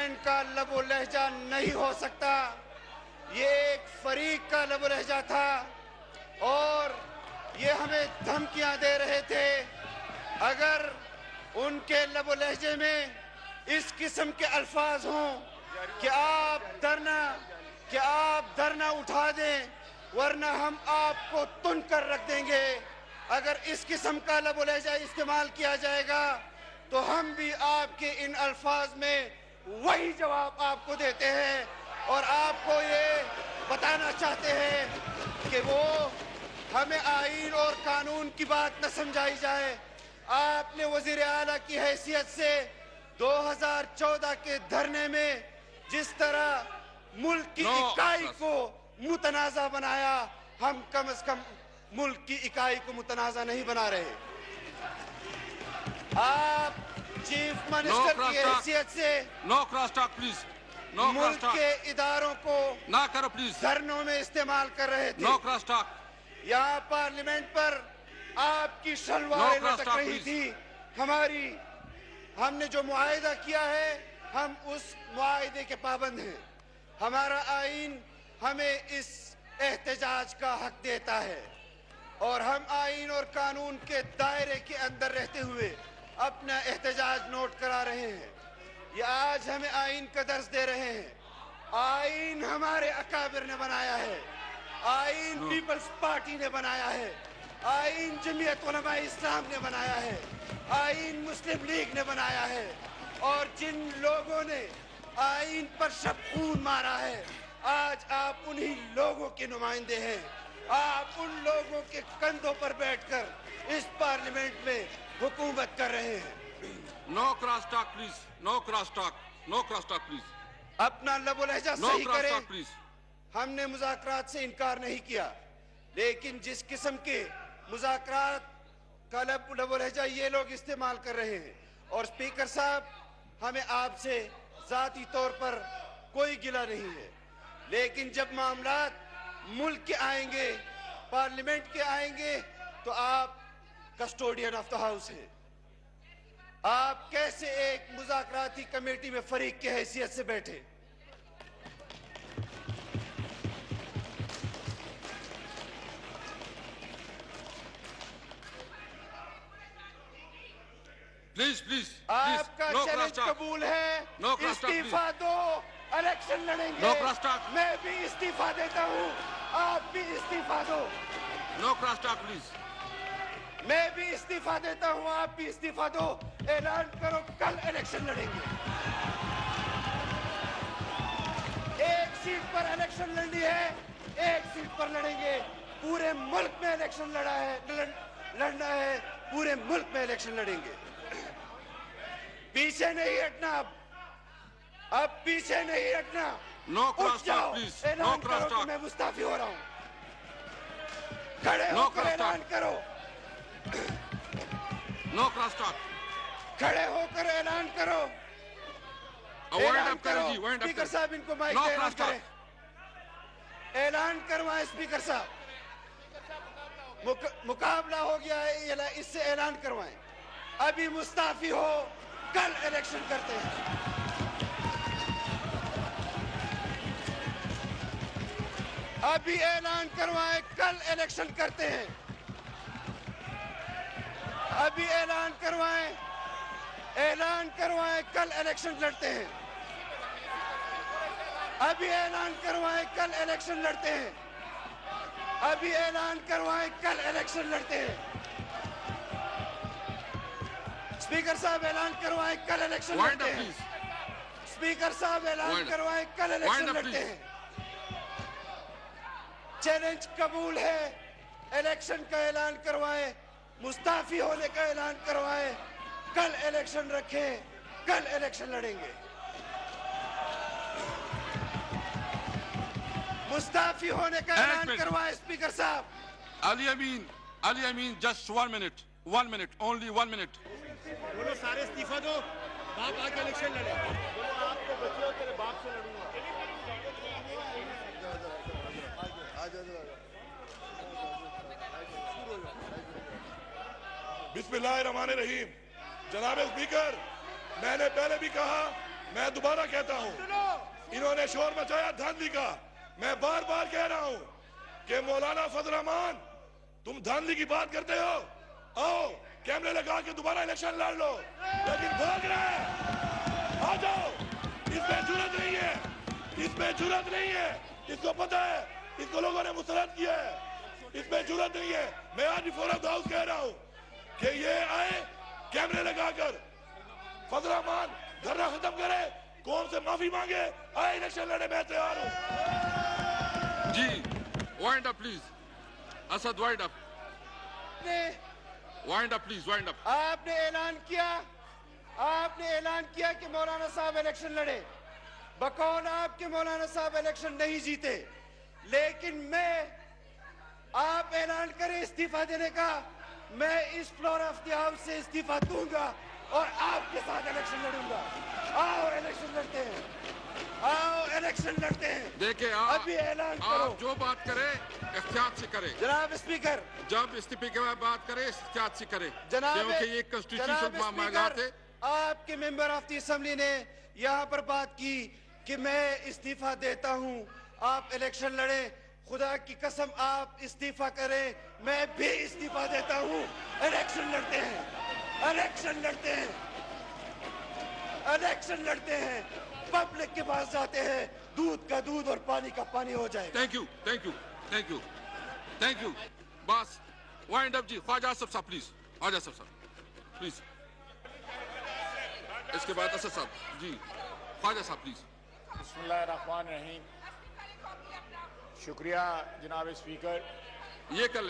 Parliament का लबो लहजा नहीं हो सकता। ये एक फरीक का लबो लहजा था और ये हमें धमकियां दे रहे थे। अगर उनके लबो लहजे में इस किस्म के अल्फाज हों कि आप धरना उठा दें वरना हम आपको तुन कर रख देंगे, अगर इस किस्म का लबो लहजा इस्तेमाल किया जाएगा तो हम भी आपके इन अल्फाज में वही जवाब आपको देते हैं और आपको ये बताना चाहते हैं कि वो हमें आईन और कानून की बात न समझाई जाए। आपने वजीर आला की हैसियत से 2014 के धरने में जिस तरह मुल्क की इकाई को मुतनाज़ा बनाया, हम कम से कम मुल्क की इकाई को मुतनाज़ा नहीं बना रहे। आप चीफ मिनिस्टर की हैसियत से मुल्क के इदारों को ना करो प्लीज, धरनों में इस्तेमाल कर रहे थे। No cross talk. यहाँ पार्लियामेंट पर आपकी शलवारें लटक रही थी। हमने जो मुआहिदा किया है हम उस मुआहिदे के पाबंद हैं। हमारा आईन हमें इस एहतजाज का हक देता है और हम आईन और कानून के दायरे के अंदर रहते हुए अपना एहतजाज नोट करा रहे हैं। ये आज हमें आईन का दर्ज दे रहे हैं। आईन हमारे अकाबिर ने बनाया है, आईन पीपल्स पार्टी ने बनाया है, आईन जमीयत उलमा इस्लाम ने बनाया है, आईन मुस्लिम लीग ने बनाया है और जिन लोगों ने आईन पर शब खून मारा है आज आप उन्हीं लोगों के नुमाइंदे हैं। आप उन लोगों के कंधों पर बैठकर इस पार्लियामेंट में हुकूमत कर रहे हैं। No cross talk please, no cross talk, no cross talk please. अपना लबो लहजा सही करें। हमने मुज़ाकरात से इनकार नहीं किया, लेकिन जिस किस्म के मुज़ाकरात का लबो लहजा ये लोग इस्तेमाल कर रहे हैं और स्पीकर साहब हमें आपसे जाती तौर पर कोई गिला नहीं है, लेकिन जब मामलात मुल्क के आएंगे, पार्लियामेंट के आएंगे तो आप कस्टोडियन ऑफ द हाउस हैं। आप कैसे एक मुज़ाकराती कमेटी में फरीक की हैसियत से बैठे? प्लीज आपका चैलेंज कबूल है। इस्तीफा दो, इलेक्शन लड़ेंगे। मैं भी इस्तीफा देता हूँ, आप भी इस्तीफा दो। No cross talk please. मैं भी इस्तीफा देता हूँ, आप भी इस्तीफा दो। ऐलान करो कल इलेक्शन लड़ेंगे। एक सीट पर इलेक्शन लड़नी है, एक सीट पर लड़ेंगे। पूरे मुल्क में इलेक्शन लड़ना है, पूरे मुल्क में इलेक्शन लड़ेंगे। पीछे नहीं हटना, अब पीछे नहीं हटना। No cross talk please, no cross talk. मैं मुस्ताफी हो रहा हूँ। खड़े होकर ऐलान करो। No cross talk. खड़े होकर ऐलान करो। ऐलान करो। स्पीकर साहब इनको माइक पे ऐलान करें। ऐलान करवाएं स्पीकर साहब। मुकाबला हो गया है, इससे ऐलान करवाएं। अभी मुस्ताफी हो, कल इलेक्शन करते हैं। अभी ऐलान करवाएं, कल इलेक्शन करते हैं। अभी ऐलान करवाएं, कल इलेक्शन लड़ते हैं। अभी ऐलान करवाएं, कल इलेक्शन लड़ते हैं। अभी ऐलान करवाएं, कल इलेक्शन लड़ते हैं। स्पीकर साहब ऐलान करवाएं, कल इलेक्शन लड़ते हैं। स्पीकर साहब ऐलान करवाएं, कल इलेक्शन लड़ते हैं। चैलेंज कबूल है। इलेक्शन का ऐलान करवाएं, मुस्ताफी होने का ऐलान करवाएं, कल इलेक्शन रखें, कल इलेक्शन लड़ेंगे। मुस्ताफी होने का ऐलान करवाएं स्पीकर साहब। Ali Amin just 1 minute, 1 minute, only 1 minute. बोलो सारे इस्तीफा दो, बाप आके इलेक्शन लड़े। बोलो आपको बच्चे हो, तेरे बाप से लड़ूंगा। बिस्मिल्लाहिर्रहमानिर्रहीम। जनाब स्पीकर, मैंने पहले भी कहा मैं दोबारा कहता हूं, इन्होंने शोर मचाया धांधली का। मैं बार बार कह रहा हूं कि मौलाना फजल रहमान, तुम धांधली की बात करते हो, आओ कैमरे लगा के दोबारा इलेक्शन लड़ लो, लेकिन भाग रहे हैं। आ जाओ, इसमें जरूरत नहीं है, इसमें जरूरत नहीं है, इसको पता है, इसको लोगों ने मुस्तरद किया है, इसमें जरूरत नहीं है। मैं आज बिफोर ऑफ द हाउस कह रहा हूं कि ये आए कैमरे लगाकर, फजल रहमान धरना खत्म करे, कौम से माफी मांगे, आए इलेक्शन लड़े, मैं तैयार हूं। जी wind up please, Asad wind up, wind up please, wind up. आपने ऐलान किया कि मौलाना साहब इलेक्शन लड़े। बकौल आपके मौलाना साहब इलेक्शन नहीं जीते, लेकिन मैं, आप ऐलान करें इस्तीफा देने का, मैं इस फ्लोर ऑफ द हाउस से इस्तीफा दूंगा और आपके साथ इलेक्शन लड़ूंगा। आओ इलेक्शन लड़ते हैं, आओ इलेक्शन लड़ते हैं। देखिए अभी ऐलान करो। आप जो बात करें एहतियात से करें। जनाब स्पीकर, जब इस्तीफे के बाद बात करें एहतियात से करें, जनाब क्योंकि ये कॉन्स्टिट्यूशनल मामला थे। आपके मेंबर ऑफ द असेंबली ने यहाँ पर बात की कि मैं इस्तीफा देता हूँ, आप इलेक्शन लड़े। खुदा की कसम आप इस्तीफा करें, मैं भी इस्तीफा देता हूँ। इलेक्शन लड़ते हैं, इलेक्शन लड़ते हैं, इलेक्शन लड़ते हैं, पब्लिक के पास जाते हैं, दूध का दूध और पानी का पानी हो जाए। Thank you, thank you, thank you, thank you. बस वाइंड अप जी, ख्वाजा असद साहब प्लीज, ख्वाजा असद साहब प्लीज। इसके बाद असद साहब जी, ख्वाजा साहब प्लीज। बिस्मिल्लाहिर्रहमानिर्रहीम। शुक्रिया जनाब स्पीकर। ये कर ले।